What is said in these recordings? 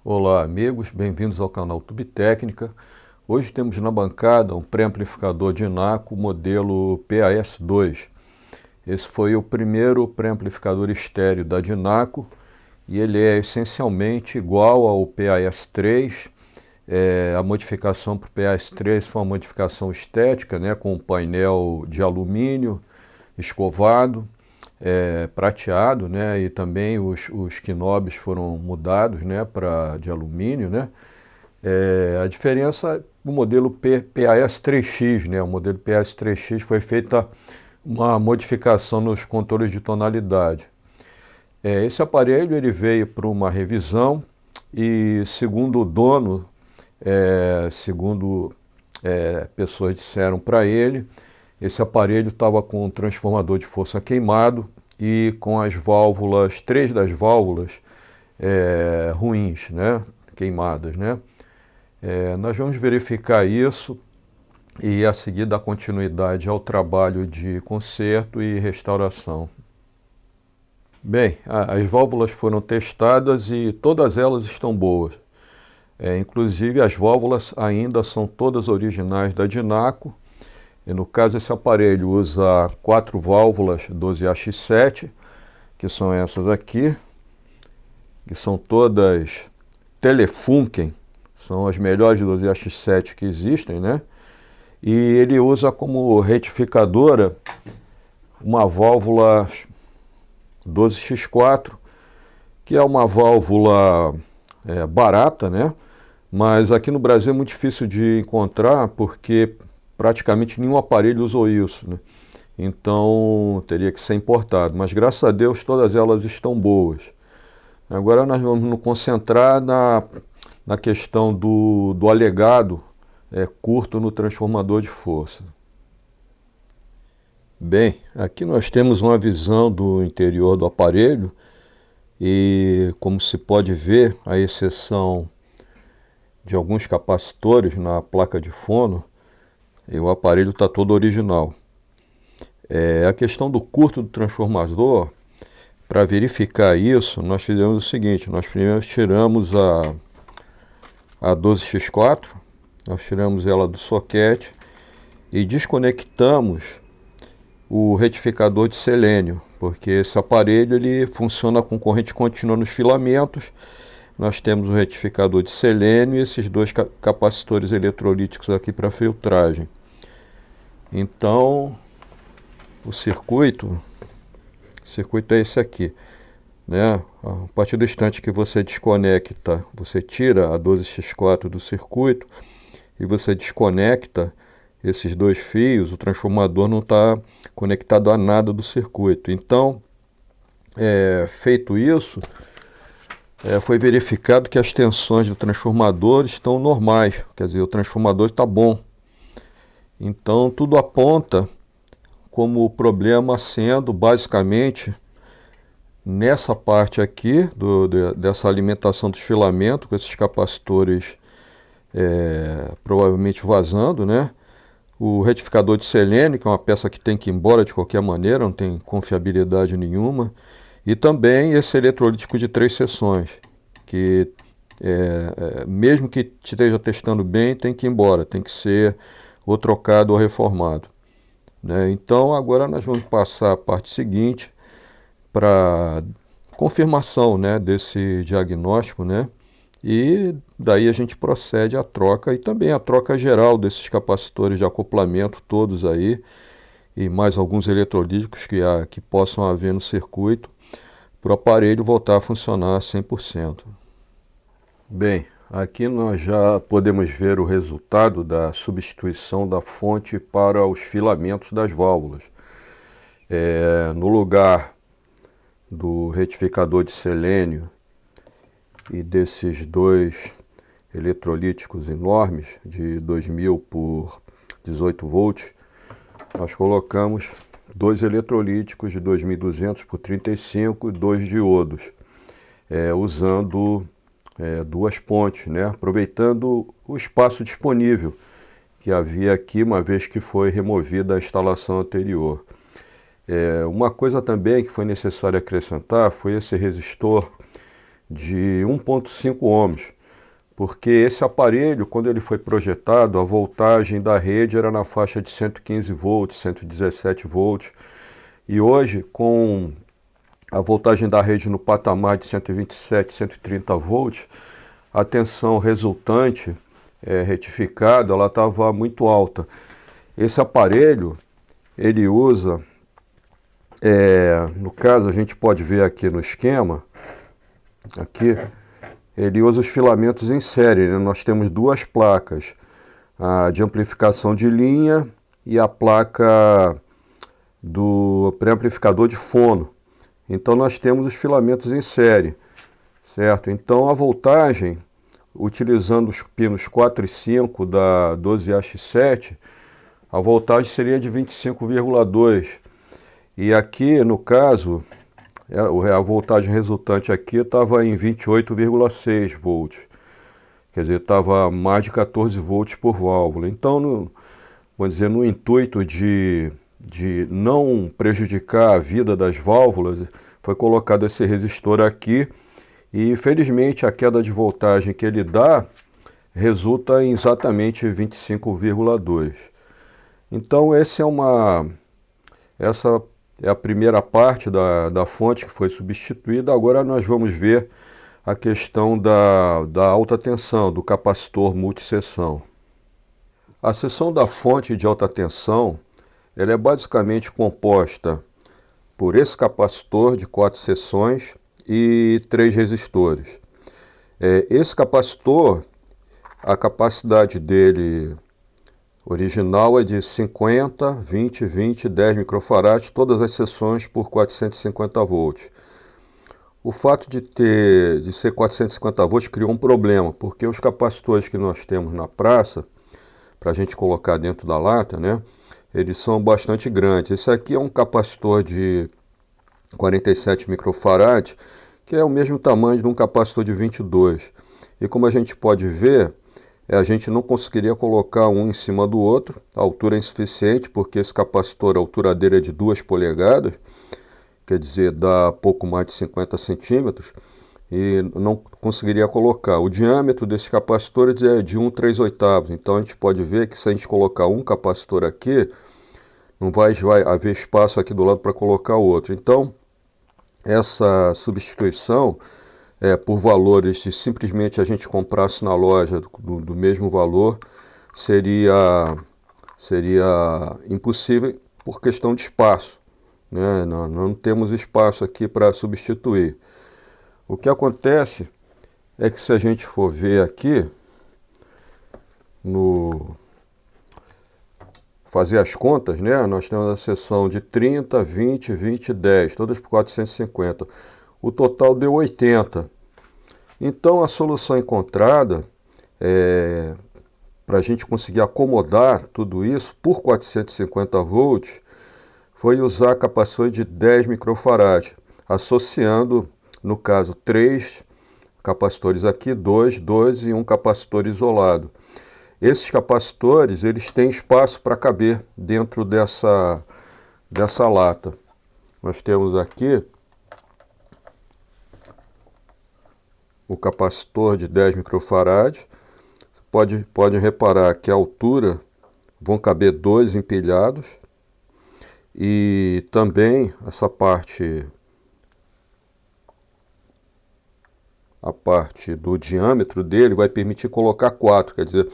Olá amigos, bem-vindos ao canal Tubtécnica. Hoje temos na bancada um pré-amplificador Dinaco modelo PAS2. Esse foi o primeiro pré-amplificador estéreo da Dinaco e ele é essencialmente igual ao PAS3. A modificação para o PAS3 foi uma modificação estética, né, com um painel de alumínio escovado, prateado, né, e também os knobs foram mudados, né, de alumínio, né. A diferença do modelo PAS3X, né, o modelo PAS3X foi feita uma modificação nos controles de tonalidade. Esse aparelho ele veio para uma revisão e, segundo o dono, pessoas disseram para ele, esse aparelho estava com um transformador de força queimado e com as válvulas, 3 das válvulas ruins, né, queimadas, né. Nós vamos verificar isso e a seguir dar continuidade ao trabalho de conserto e restauração. Bem, as válvulas foram testadas e todas elas estão boas. Inclusive as válvulas ainda são todas originais da Dinaco. E no caso esse aparelho usa 4 válvulas 12AX7, que são essas aqui, que são todas Telefunken, são as melhores 12AX7 que existem, né? E ele usa como retificadora uma válvula 12X4, que é uma válvula barata, né? Mas aqui no Brasil é muito difícil de encontrar porque praticamente nenhum aparelho usou isso, né? Então teria que ser importado, mas graças a Deus todas elas estão boas. Agora nós vamos nos concentrar na questão do alegado curto no transformador de força. Bem, aqui nós temos uma visão do interior do aparelho e, como se pode ver, a exceção de alguns capacitores na placa de fono, e o aparelho está todo original. A questão do curto do transformador, para verificar isso, nós fizemos o seguinte, nós primeiro tiramos a 12X4, nós tiramos ela do soquete e desconectamos o retificador de selênio, porque esse aparelho ele funciona com corrente contínua nos filamentos. Nós temos o retificador de selênio e esses dois capacitores eletrolíticos aqui para filtragem. Então, o circuito é esse aqui, né? A partir do instante que você desconecta, você tira a 12X4 do circuito e você desconecta esses dois fios, o transformador não está conectado a nada do circuito. Então, feito isso, foi verificado que as tensões do transformador estão normais, quer dizer, o transformador está bom. Então, tudo aponta como o problema sendo basicamente nessa parte aqui dessa alimentação dos filamentos, com esses capacitores provavelmente vazando, né? O retificador de selênio, que é uma peça que tem que ir embora de qualquer maneira, não tem confiabilidade nenhuma. E também esse eletrolítico de 3 seções, que mesmo que esteja testando bem, tem que ir embora, tem que ser ou trocado ou reformado, né? Então agora nós vamos passar a parte seguinte para confirmação, né, desse diagnóstico, né? E daí a gente procede à troca e também a troca geral desses capacitores de acoplamento todos aí e mais alguns eletrolíticos que possam haver no circuito para o aparelho voltar a funcionar 100%. Bem, aqui nós já podemos ver o resultado da substituição da fonte para os filamentos das válvulas. No lugar do retificador de selênio e desses dois eletrolíticos enormes de 2000 por 18 volts, nós colocamos 2 eletrolíticos de 2200 por 35 e 2 diodos, usando 2 pontes, né? Aproveitando o espaço disponível que havia aqui, uma vez que foi removida a instalação anterior. Uma coisa também que foi necessário acrescentar foi esse resistor de 1,5 ohms, porque esse aparelho, quando ele foi projetado, a voltagem da rede era na faixa de 115 volts, 117 volts, e hoje, com a voltagem da rede no patamar de 127, 130 volts, a tensão resultante, retificada, ela estava muito alta. Esse aparelho, ele usa, no caso a gente pode ver aqui no esquema, aqui, ele usa os filamentos em série, né? Nós temos duas placas, a de amplificação de linha e a placa do pré-amplificador de fono. Então nós temos os filamentos em série, certo? Então a voltagem, utilizando os pinos 4 e 5 da 12AX7, a voltagem seria de 25,2. E aqui, no caso, a voltagem resultante aqui estava em 28,6 volts. Quer dizer, estava mais de 14 volts por válvula. Então, vamos dizer, no intuito de não prejudicar a vida das válvulas, foi colocado esse resistor aqui e, felizmente, a queda de voltagem que ele dá resulta em exatamente 25,2. Então, essa é a primeira parte da fonte que foi substituída. Agora nós vamos ver a questão da alta tensão, do capacitor multisseção. A seção da fonte de alta tensão, ela é basicamente composta por esse capacitor de 4 seções e 3 resistores. Esse capacitor, a capacidade dele original é de 50, 20, 20, 10 microfarads, todas as seções por 450 volts. O fato de ser 450 volts criou um problema, porque os capacitores que nós temos na praça, para a gente colocar dentro da lata, né, eles são bastante grandes. Esse aqui é um capacitor de 47 microfarads, que é o mesmo tamanho de um capacitor de 22. E como a gente pode ver, a gente não conseguiria colocar um em cima do outro, a altura é insuficiente, porque esse capacitor, a altura dele é de 2 polegadas, quer dizer, dá pouco mais de 50 centímetros, e não conseguiria colocar. O diâmetro desses capacitores é de 1/3/8, então a gente pode ver que se a gente colocar um capacitor aqui, não vai haver espaço aqui do lado para colocar outro. Então, essa substituição, por valores, se simplesmente a gente comprasse na loja do mesmo valor, seria impossível por questão de espaço, né? Não temos espaço aqui para substituir. O que acontece é que, se a gente for ver aqui, fazer as contas, né? Nós temos a seção de 30, 20, 20 e 10, todas por 450. O total deu 80. Então, a solução encontrada, para a gente conseguir acomodar tudo isso por 450 volts, foi usar capacitores de 10 microfarads, associando, no caso, 3 capacitores aqui, 2 e um capacitor isolado. Esses capacitores, eles têm espaço para caber dentro dessa lata. Nós temos aqui o capacitor de 10 microfarads. Pode reparar que a altura vão caber 2 empilhados. E também essa parte, a parte do diâmetro dele vai permitir colocar 4, quer dizer,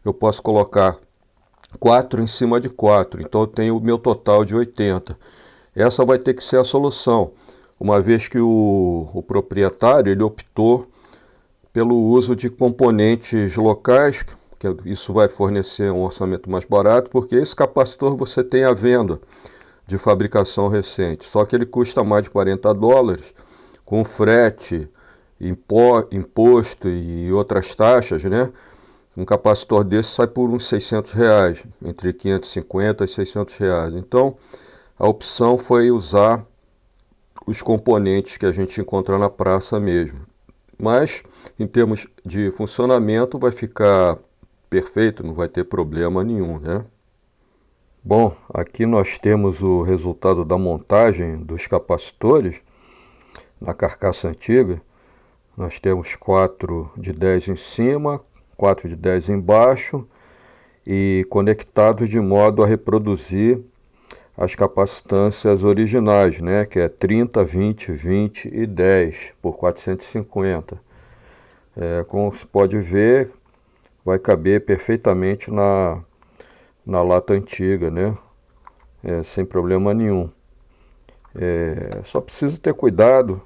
eu posso colocar 4 em cima de 4, então eu tenho o meu total de 80. Essa vai ter que ser a solução, uma vez que o proprietário ele optou pelo uso de componentes locais, que isso vai fornecer um orçamento mais barato, porque esse capacitor você tem à venda de fabricação recente, só que ele custa mais de $40, com frete, imposto e outras taxas, né? Um capacitor desse sai por uns R$600, entre 550 e R$600. Então, a opção foi usar os componentes que a gente encontra na praça mesmo. Mas, em termos de funcionamento, vai ficar perfeito, não vai ter problema nenhum, né? Bom, aqui nós temos o resultado da montagem dos capacitores na carcaça antiga. Nós temos 4 de 10 em cima, 4 de 10 embaixo e conectados de modo a reproduzir as capacitâncias originais, né, que é 30, 20, 20 e 10 por 450. Como se pode ver, vai caber perfeitamente na lata antiga, né, sem problema nenhum. Só precisa ter cuidado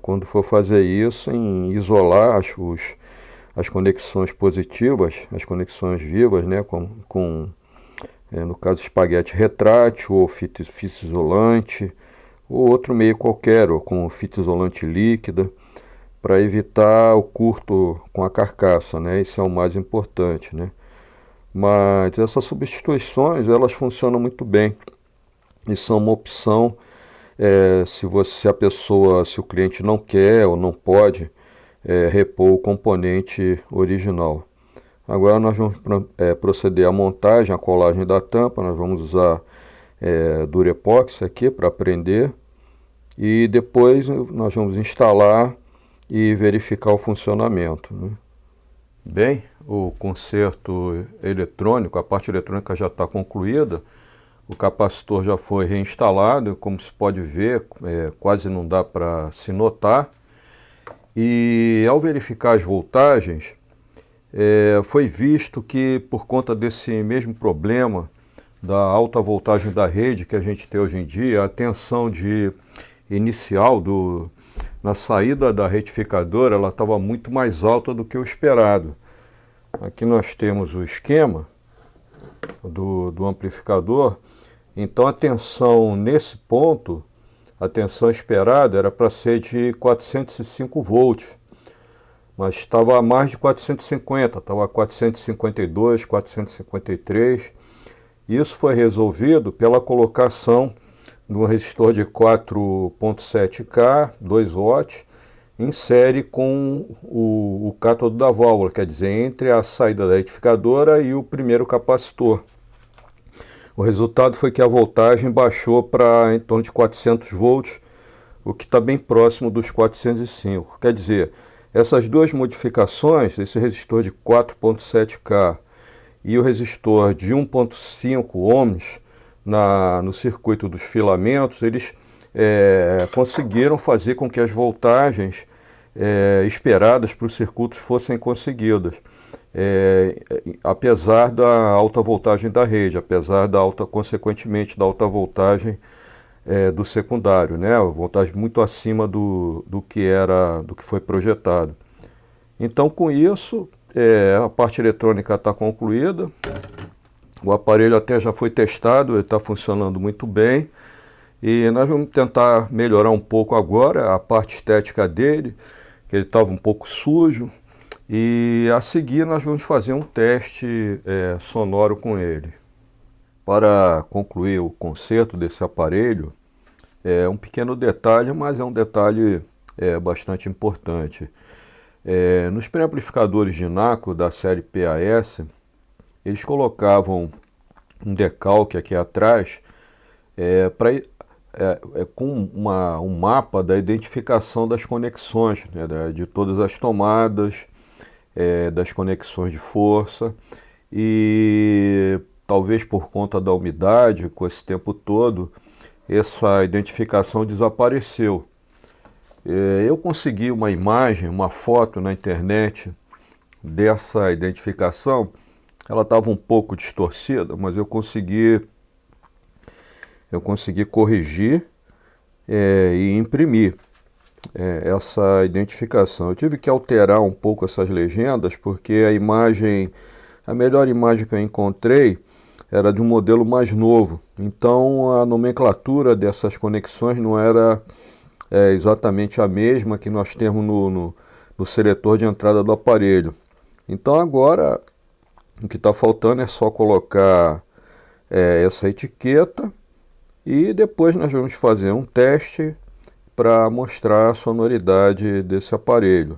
quando for fazer isso em isolar as conexões positivas, as conexões vivas, né, no caso espaguete retrátil ou fita isolante, ou outro meio qualquer, ou com fita isolante líquida, para evitar o curto com a carcaça, né? Isso é o mais importante, né? Mas essas substituições, elas funcionam muito bem e são uma opção se o cliente não quer ou não pode repor o componente original. Agora nós vamos proceder à montagem, à colagem da tampa. Nós vamos usar Durepox aqui para prender e depois nós vamos instalar e verificar o funcionamento, né? Bem, o conserto eletrônico, a parte eletrônica já está concluída, o capacitor já foi reinstalado, como se pode ver, quase não dá para se notar. E ao verificar as voltagens, foi visto que por conta desse mesmo problema da alta voltagem da rede que a gente tem hoje em dia, a tensão inicial na saída da retificadora ela estava muito mais alta do que o esperado. Aqui nós temos o esquema do amplificador. Então a tensão nesse ponto, a tensão esperada era para ser de 405 volts, mas estava a mais de 450, estava a 452, 453. Isso foi resolvido pela colocação de um resistor de 4.7K, 2 watts, em série com o cátodo da válvula, quer dizer, entre a saída da retificadora e o primeiro capacitor. O resultado foi que a voltagem baixou para em torno de 400 volts, o que está bem próximo dos 405. Quer dizer, essas duas modificações, esse resistor de 4.7K e o resistor de 1.5 ohms no circuito dos filamentos, eles conseguiram fazer com que as voltagens esperadas para os circuitos fossem conseguidas. Apesar da alta voltagem da rede, consequentemente da alta voltagem do secundário, né? A voltagem muito acima do que foi projetado. Então, com isso, a parte eletrônica está concluída, o aparelho até já foi testado, ele está funcionando muito bem, e nós vamos tentar melhorar um pouco agora a parte estética dele, que ele estava um pouco sujo. E a seguir nós vamos fazer um teste sonoro com ele. Para concluir o conserto desse aparelho, é um pequeno detalhe, mas é um detalhe bastante importante. Nos pré-amplificadores de NACO da série PAS, eles colocavam um decalque aqui atrás com um mapa da identificação das conexões, né, de todas as tomadas, das conexões de força, e talvez por conta da umidade, com esse tempo todo, essa identificação desapareceu. Eu consegui uma imagem, uma foto na internet dessa identificação. Ela estava um pouco distorcida, mas eu consegui corrigir e imprimir essa identificação. Eu tive que alterar um pouco essas legendas, porque a melhor imagem que eu encontrei era de um modelo mais novo. Então a nomenclatura dessas conexões não era exatamente a mesma que nós temos no seletor de entrada do aparelho. Então agora o que está faltando é só colocar essa etiqueta e depois nós vamos fazer um teste para mostrar a sonoridade desse aparelho.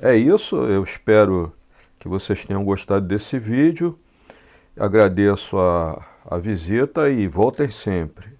É isso, eu espero que vocês tenham gostado desse vídeo. Agradeço a visita e voltem sempre.